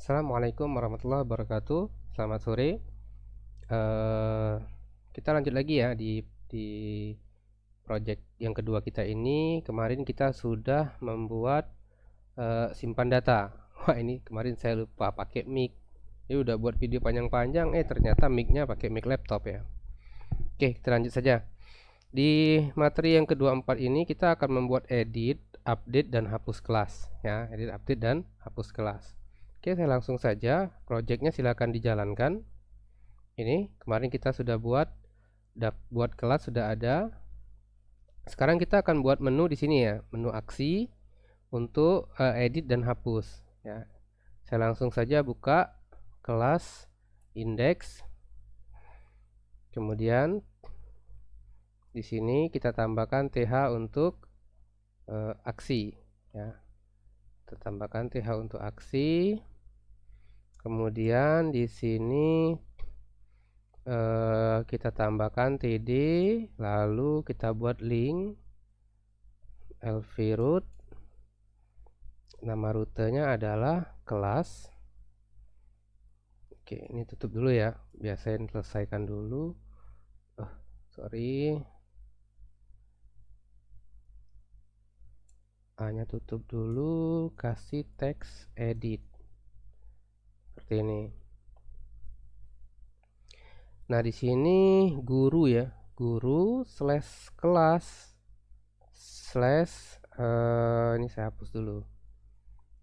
Assalamualaikum warahmatullahi wabarakatuh. Selamat sore. Eh, kita lanjut lagi ya di project yang kedua kita ini. Kemarin kita sudah membuat simpan data. Wah, ini kemarin saya lupa pakai mic. Ini udah buat video panjang-panjang. Ternyata micnya pakai mic laptop ya. Oke, kita lanjut saja. Di materi yang kedua 4 ini kita akan membuat edit, update, dan hapus kelas ya. Edit, update, dan hapus kelas. Oke, saya langsung saja. Projectnya silakan dijalankan. Ini kemarin kita sudah buat kelas sudah ada. Sekarang kita akan buat menu di sini ya, menu aksi untuk edit dan hapus ya. Saya langsung saja buka kelas index. Kemudian di sini kita tambahkan TH untuk aksi ya. Kita tambahkan TH untuk aksi. Kemudian di sini kita tambahkan TD, lalu kita buat link LV root. Nama rutenya adalah kelas. Oke, ini tutup dulu ya. Biasain selesaikan dulu. Sorry. Hanya tutup dulu, kasih teks edit seperti ini. Nah, di sini guru ya, guru slash kelas slash ini saya hapus dulu.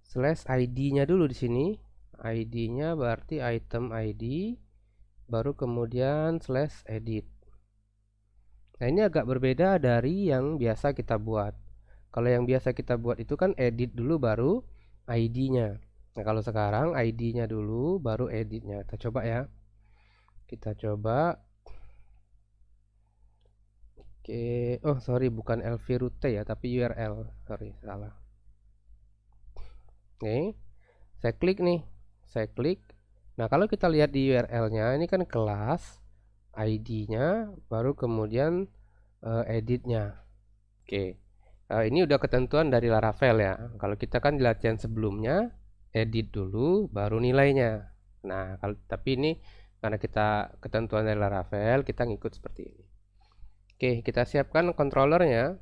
Slash ID-nya dulu di sini. ID-nya berarti item ID, baru kemudian slash edit. Nah, ini agak berbeda dari yang biasa kita buat. Kalau yang biasa kita buat itu kan edit dulu baru ID-nya. Nah, kalau sekarang ID-nya dulu baru editnya. Kita coba ya. Kita coba. Oke. Oh, sorry, bukan LV root ya, tapi URL. Sorry, salah. Oke. Saya klik nih. Saya klik. Nah, kalau kita lihat di URL-nya, ini kan kelas, ID-nya, baru kemudian editnya. Oke. Ini udah ketentuan dari Laravel ya. Kalau kita kan di latihan sebelumnya edit dulu baru nilainya. Nah, tapi ini karena kita ketentuan dari Laravel, kita ngikut seperti ini. Oke, kita siapkan controllernya.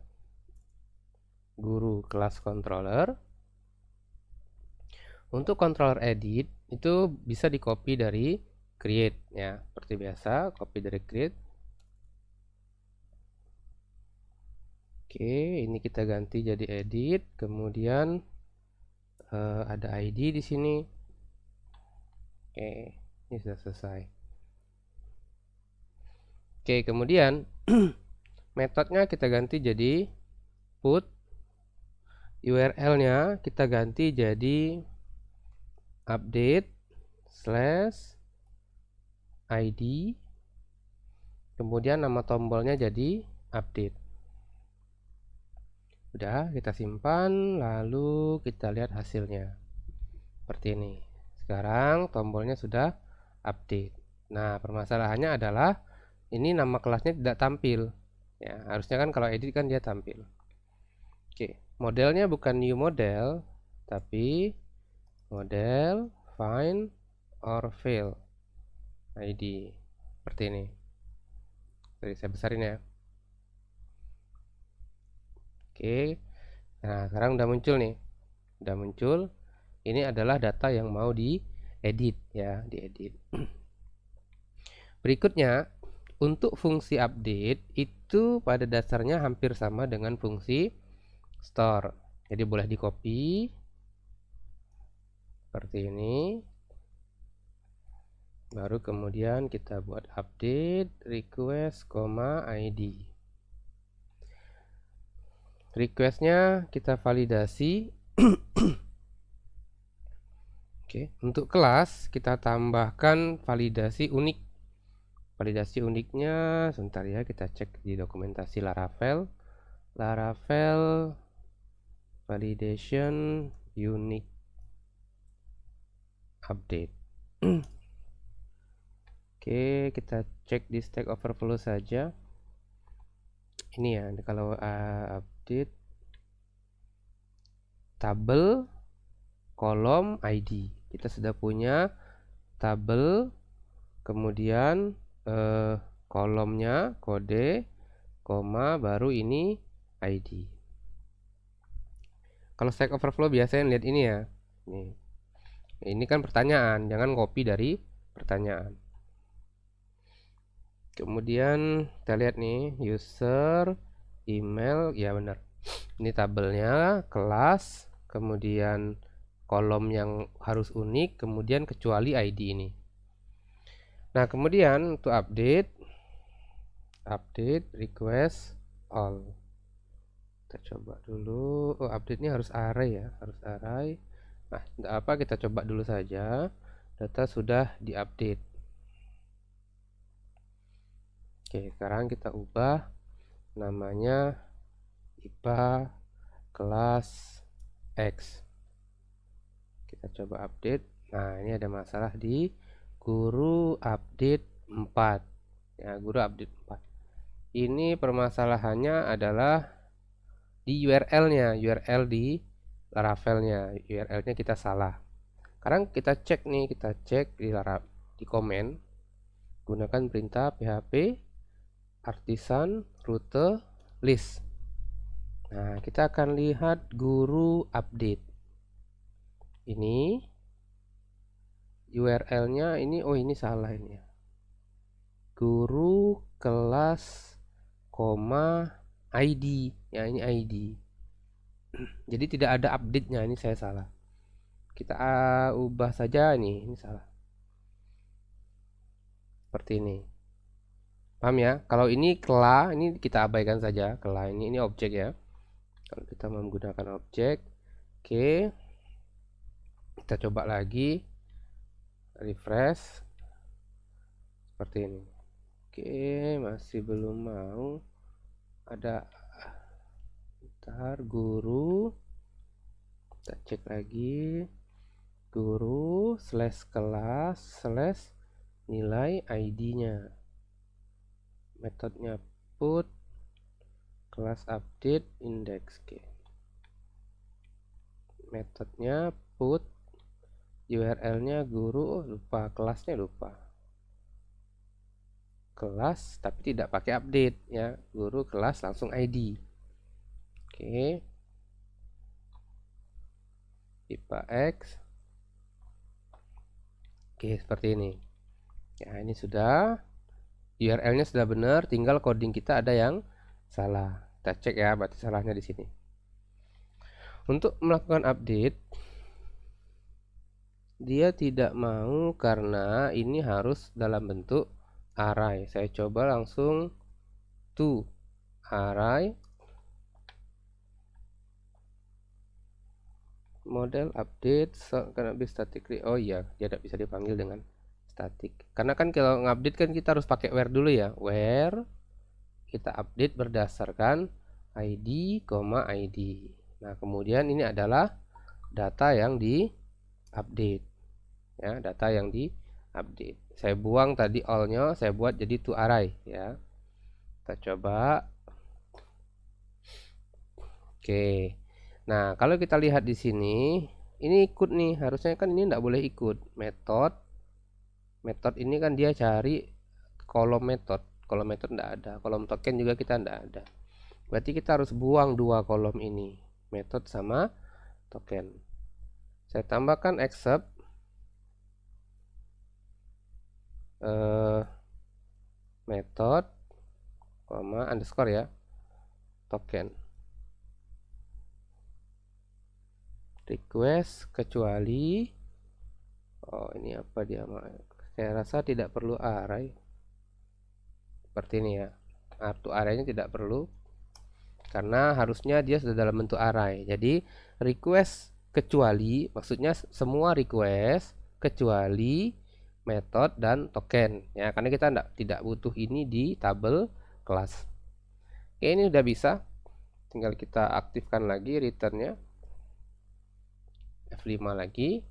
Guru kelas controller. Untuk controller edit itu bisa di copy dari create ya. Seperti biasa, copy dari create. Oke, ini kita ganti jadi edit, kemudian ada ID di sini. Oke, ini sudah selesai. Oke, kemudian metodenya kita ganti jadi put, URL-nya kita ganti jadi update slash ID, kemudian nama tombolnya jadi update. Udah, kita simpan, lalu kita lihat hasilnya seperti ini. Sekarang tombolnya sudah update. Nah, permasalahannya adalah ini nama kelasnya tidak tampil ya. Harusnya kan kalau edit kan dia tampil. Oke, modelnya bukan new model, tapi model find or fail ID seperti ini. Jadi saya besarin ya. Oke, nah sekarang udah muncul nih, udah muncul. Ini adalah data yang mau diedit ya, diedit. Berikutnya, untuk fungsi update itu pada dasarnya hampir sama dengan fungsi store. Jadi boleh di copy seperti ini. Baru kemudian kita buat update request, ID. Requestnya kita validasi. Oke, untuk kelas kita tambahkan validasi unik. Validasi uniknya sebentar ya, kita cek di dokumentasi Laravel. Laravel validation unique update. Oke, kita cek di Stack Overflow saja. Ini ya, kalau update tabel kolom ID. kita sudah punya tabel, kemudian kolomnya kode, koma, baru ini ID. Kalau Stack Overflow biasanya lihat ini ya. Ini kan pertanyaan, jangan copy dari pertanyaan. Kemudian kita lihat nih, user, email, ya benar. Ini tabelnya, kelas, kemudian kolom yang harus unik, kemudian kecuali ID ini. Nah, kemudian untuk update request all. Kita coba dulu. Oh, update-nya harus array ya, harus array. Nah, tidak apa, kita coba dulu saja. Data sudah diupdate. Oke, sekarang kita ubah namanya IPA kelas X. Kita coba update. Nah, ini ada masalah di guru update 4. Ya, guru update 4. Ini permasalahannya adalah di URL-nya, URL di Laravel-nya. URL-nya kita salah. Sekarang kita cek nih, kita cek di komen. Gunakan perintah php artisan rute list. Nah, kita akan lihat guru update. Ini URL-nya ini, oh ini salah ini ya. Guru kelas koma ID. Ya, ini ID. Jadi tidak ada update-nya, ini saya salah. Kita ubah saja ini salah. Seperti ini. Paham ya? Kalau ini kela, ini kita abaikan saja. Kela ini objek ya. Kalau kita menggunakan objek, oke. Kita coba lagi. Refresh. Seperti ini. Oke, masih belum mau. Ada bentar, guru. Kita cek lagi. Guru / kelas / nilai ID-nya. Metodenya put kelas update index. Oke. Metodenya put URL-nya guru, lupa kelasnya, lupa kelas tapi tidak pakai update ya, guru kelas langsung ID. Oke, IPA X. Oke, seperti ini ya. Ini sudah URL-nya sudah benar, tinggal coding kita ada yang salah. Kita cek ya, berarti salahnya di sini. Untuk melakukan update, dia tidak mau karena ini harus dalam bentuk array. Saya coba langsung to array model update karena statically. Oh iya, dia tidak bisa dipanggil dengan static. Karena kan kalau ngupdate kan kita harus pakai where dulu ya. Where kita update berdasarkan ID, ID. Nah, kemudian ini adalah data yang di update. Ya, data yang di update. Saya buang tadi all-nya, saya buat jadi to array ya. Kita coba. Oke. Nah, kalau kita lihat di sini, ini ikut nih. Harusnya kan ini tidak boleh ikut. Metode ini kan dia cari kolom metode. Kolom metode tidak ada. Kolom token juga kita tidak ada. Berarti kita harus buang dua kolom ini. Metode sama token. Saya tambahkan except method, underscore ya, token. Request kecuali, oh ini apa dia, saya rasa tidak perlu array. Seperti ini ya. Artu arraynya tidak perlu karena harusnya dia sudah dalam bentuk array. Jadi request kecuali maksudnya semua request kecuali method dan token ya, karena kita tidak butuh ini di tabel kelas. Oke, ini udah bisa, tinggal kita aktifkan lagi returnnya, F5 lagi.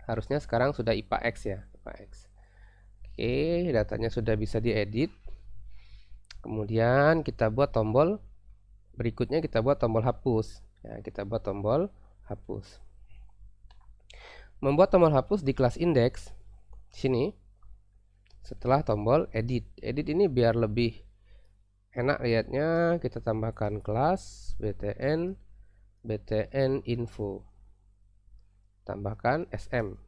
Harusnya sekarang sudah IPA X ya, IPA X. Oke, datanya sudah bisa diedit. Kemudian kita buat tombol berikutnya, kita buat tombol hapus ya, kita buat tombol hapus. membuat tombol hapus di kelas index sini setelah tombol edit. Edit ini biar lebih enak lihatnya, kita tambahkan kelas btn info, tambahkan sm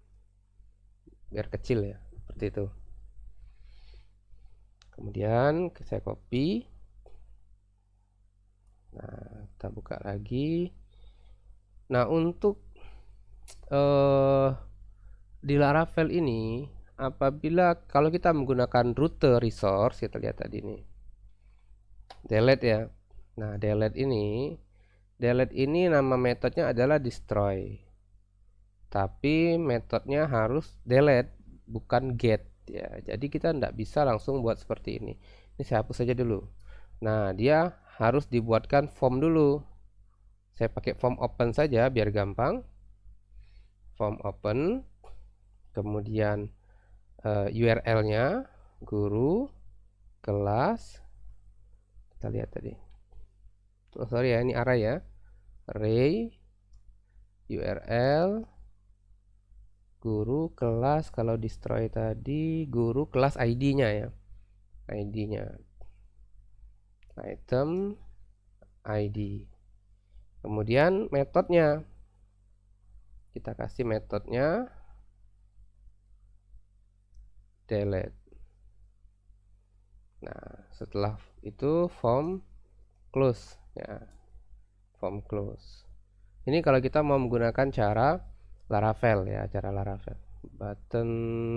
biar kecil ya, seperti itu. Kemudian saya copy. Nah, kita buka lagi. Nah, untuk di Laravel ini, apabila kalau kita menggunakan rute resource, kita lihat tadi nih, delete ya. Nah, delete ini nama metodenya adalah destroy, tapi metodnya harus delete, bukan get ya. Jadi kita tidak bisa langsung buat seperti ini. Ini saya hapus saja dulu. Nah, dia harus dibuatkan form dulu. Saya pakai form open saja biar gampang. Form open, kemudian URL-nya guru kelas, kita lihat tadi. Oh sorry ya, ini array ya. Array URL guru kelas, kalau destroy tadi guru kelas ID-nya ya. ID-nya. Item ID. Kemudian metodenya. Kita kasih metodenya delete. Nah, setelah itu form close ya. Form close. Ini kalau kita mau menggunakan cara Laravel ya, cara Laravel. Button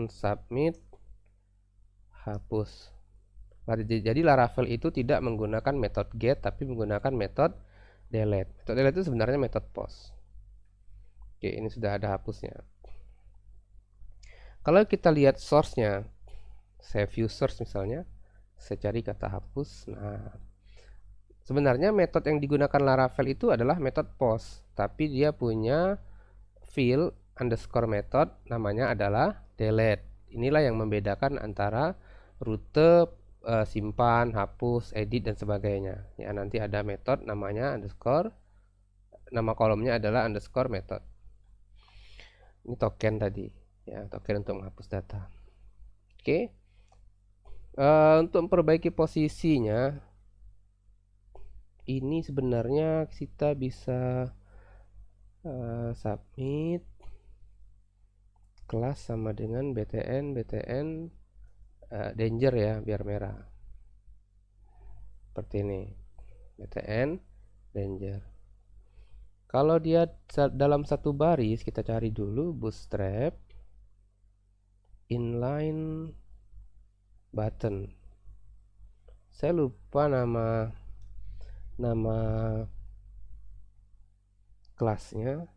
submit hapus. Jadi Laravel itu tidak menggunakan metode get tapi menggunakan metode delete. Metode delete itu sebenarnya metode post. Oke, ini sudah ada hapusnya. Kalau kita lihat source-nya, saya view source misalnya, saya cari kata hapus. Nah, sebenarnya metode yang digunakan Laravel itu adalah metode post, tapi dia punya field underscore method namanya adalah delete. Inilah yang membedakan antara rute, simpan, hapus, edit dan sebagainya. Ya, nanti ada metode namanya underscore, nama kolomnya adalah underscore method. Ini token tadi, ya, token untuk menghapus data. Oke. Untuk memperbaiki posisinya, ini sebenarnya kita bisa submit kelas sama dengan btn danger ya, biar merah. Seperti ini. btn danger. Kalau dia dalam satu baris, kita cari dulu bootstrap inline button. Saya lupa nama kelasnya.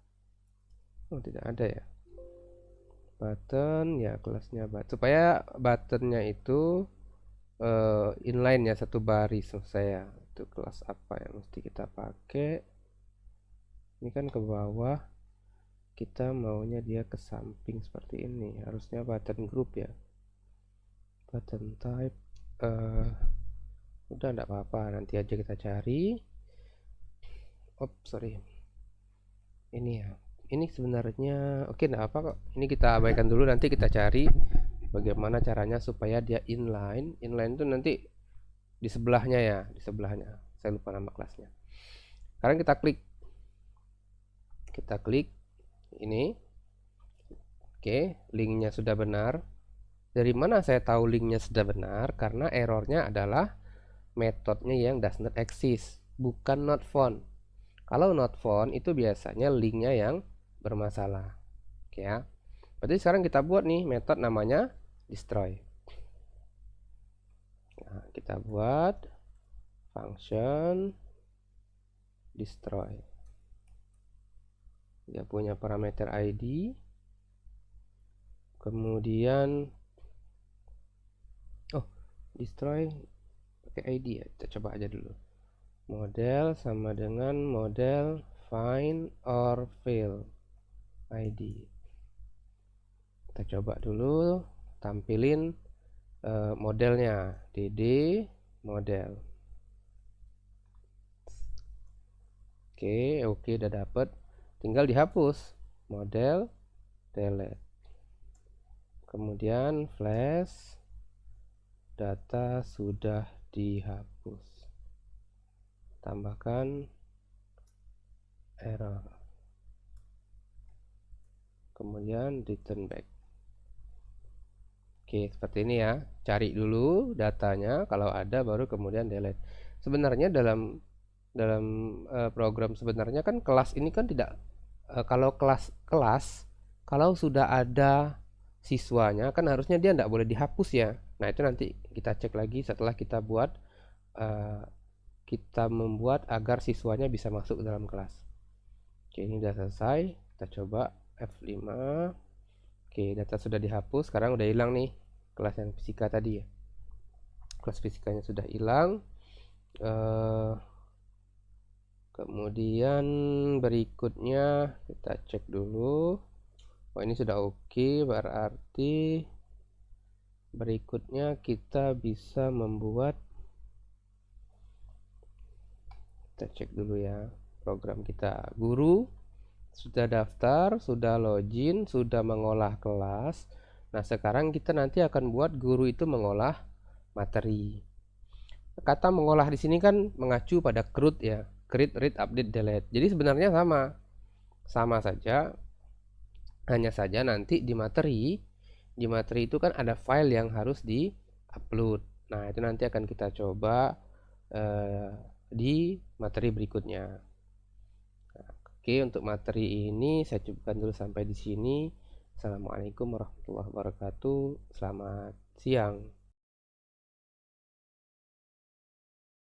Oh, tidak ada ya. Button ya, kelasnya button. Supaya buttonnya itu inline ya, satu baris maksud saya. Itu kelas apa yang mesti kita pakai? Ini kan ke bawah, kita maunya dia ke samping seperti ini. Harusnya button group ya. Button type udah enggak apa-apa, nanti aja kita cari. Sorry. Ini ya. Ini sebenarnya oke, enggak apa kok. Ini kita abaikan dulu, nanti kita cari bagaimana caranya supaya dia inline. Inline itu nanti di sebelahnya ya, di sebelahnya. Saya lupa nama kelasnya. Sekarang kita klik ini. Oke, linknya sudah benar. Dari mana saya tahu linknya sudah benar? Karena errornya adalah metodenya yang does not exist, bukan not found. Kalau not found itu biasanya linknya yang bermasalah. Oke ya. Berarti sekarang kita buat nih metode namanya destroy. Nah, kita buat function destroy. Dia punya parameter ID. Kemudian destroy pakai ID ya. Kita coba aja dulu. Model sama dengan model find or fail ID. Kita coba dulu tampilin modelnya, dd model. Oke, udah dapet. Tinggal dihapus model delete. Kemudian flash, data sudah dihapus. Tambahkan error. Kemudian return back. Oke, seperti ini ya. Cari dulu datanya, kalau ada baru kemudian delete. Sebenarnya dalam program sebenarnya kan kelas ini kan tidak kalau kelas kalau sudah ada siswanya kan harusnya dia tidak boleh dihapus ya. Nah, itu nanti kita cek lagi setelah kita buat kita membuat agar siswanya bisa masuk ke dalam kelas. Oke, ini sudah selesai. Kita coba F5. Oke, data sudah dihapus. Sekarang udah hilang nih kelas yang fisika tadi ya. Kelas fisikanya sudah hilang. Kemudian berikutnya kita cek dulu. Oh, ini sudah oke, berarti berikutnya kita bisa membuat, kita cek dulu ya program kita. Guru sudah daftar, sudah login, sudah mengolah kelas. Nah, sekarang kita nanti akan buat guru itu mengolah materi. Kata mengolah di sini kan mengacu pada CRUD ya, create, read, update, delete. Jadi sebenarnya sama saja, hanya saja nanti di materi itu kan ada file yang harus di-upload. Nah, itu nanti akan kita coba di materi berikutnya. Nah, oke, untuk materi ini saya cukupkan dulu sampai di sini. Assalamualaikum warahmatullahi wabarakatuh. Selamat siang.